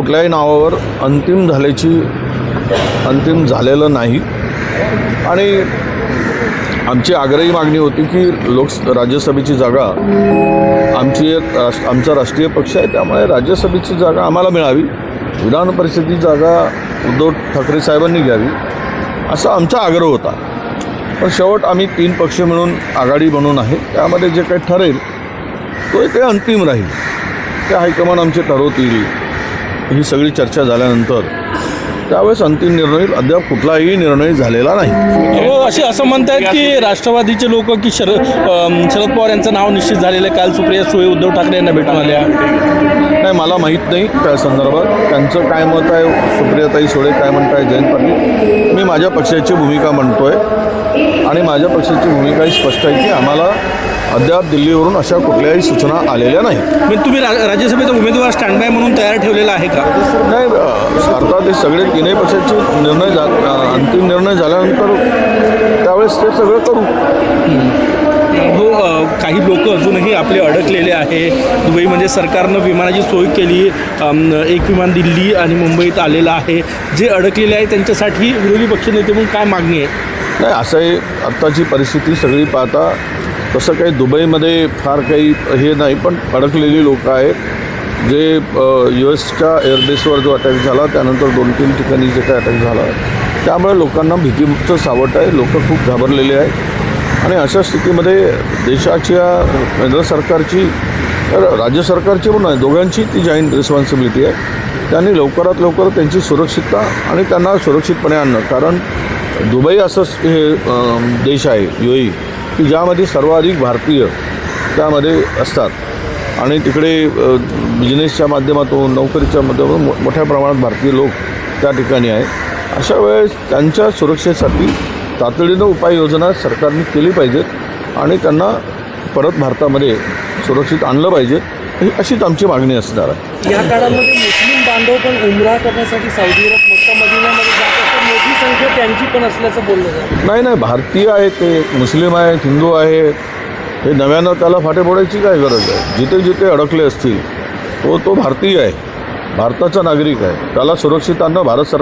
कुठल्याही नावावर अंतिम झालेलं नाही आणि आमची आग्रही मागणी होती की राज्यसभेची जागा आमचा राष्ट्रीय पक्ष आहे, त्यामुळे राज्यसभेची जागा आम्हाला मिळावी, विधान परिषदेची जागा उद्धव ठाकरे साहेबांनी घ्यावी असा आमचा आग्रह होता. पण शेवट आम्ही 3 पक्ष मिळून आघाडी बनवून आहे, त्यामध्ये जे काही ठरेल तो ते अंतिम राहील, ते हायकमांड आमचे ठरवतील. ही सगळी चर्चा झाल्यानंतर त्यावेळेस अंतिम निर्णय, अद्याप कुठलाही निर्णय झालेला नाही. असं म्हणतायत की राष्ट्रवादीचे लोक की शरद पवार यांचं नाव निश्चित झालेलं आहे. काल सुप्रिया सुळे उद्धव ठाकरे यांना भेटून आल्या. नाही, मला माहीत नाही त्या संदर्भात त्यांचं काय मत आहे, सुप्रियाताई सुळे काय म्हणत आहे, जयंत पाटील. मी माझ्या पक्षाची भूमिका म्हणतो आहे आणि माझ्या पक्षाची भूमिका ही स्पष्ट आहे की आम्हाला अद्याप दिल्लीवरून अशा कुठल्याही सूचना आलेल्या नाही. पण तुम्ही राज्यसभेचा उमेदवार स्टँड बाय म्हणून तयार ठेवलेला आहे का? नाही, अर्थात हे सगळे 3 पक्षाचे अंतिम निर्णय झाल्यानंतर त्यावेळेस ते सगळं करू. हो, काही लोक अजूनही आपले अडकलेले आहे. दुबईमध्ये सरकारनं विमानाची सोय केली, एक विमान दिल्ली आणि मुंबईत आलेलं आहे. जे अडकलेले आहे त्यांच्यासाठी विरोधी पक्षनेते म्हणून काय मागणी आहे? नाही, असं आहे, आत्ताची परिस्थिती सगळी पाहता तसं काही दुबईमध्ये फार काही हे नाही, पण अडकलेली लोक आहेत जे US एअरबेसवर जो अटॅक झाला त्यानंतर 2-3 ठिकाणी जे काही अटॅक झाला त्यामुळे लोकांना भीतीचं सावट आहे. लोक खूप घाबरलेले आहेत आणि अशा स्थितीमध्ये देशाच्या केंद्र सरकारची, राज्य सरकारची पण नाही, दोघांची ती जॉईंट रिस्पॉन्सिबिलिटी आहे. त्यांनी लवकरात लवकर त्यांची सुरक्षितता आणि त्यांना सुरक्षितपणे आणणं, कारण दुबई असं हे देश आहे UAE की ज्यामध्ये सर्वाधिक भारतीय त्यामध्ये असतात आणि तिकडे बिझनेसच्या माध्यमातून, नोकरीच्या माध्यमातून मोठ्या प्रमाणात भारतीय लोक त्या ठिकाणी आहेत. अशा वेळेस त्यांच्या सुरक्षेसाठी तातडीनं उपाययोजना सरकारने केली पाहिजेत आणि त्यांना परत भारतामध्ये सुरक्षित आणलं पाहिजे, अशीच आमची मागणी असणार आहे. या काळामध्ये मुस्लिम बांधव पण उमरा करण्यासाठी सौदी अरब, मक्का, मदिनामध्ये जात असतात. मोठी संख्या त्यांची पण असल्याचं बोललं जातं. नाही, भारतीय आहेत, ते मुस्लिम आहेत, हिंदू आहेत, हे नव्यानं त्याला फाटे फोडायची काय गरज आहे? जिथे जिथे अडकले असतील तो भारतीय आहे, भारताचा नागरिक आहे, त्याला सुरक्षित आणणं भारत सरकार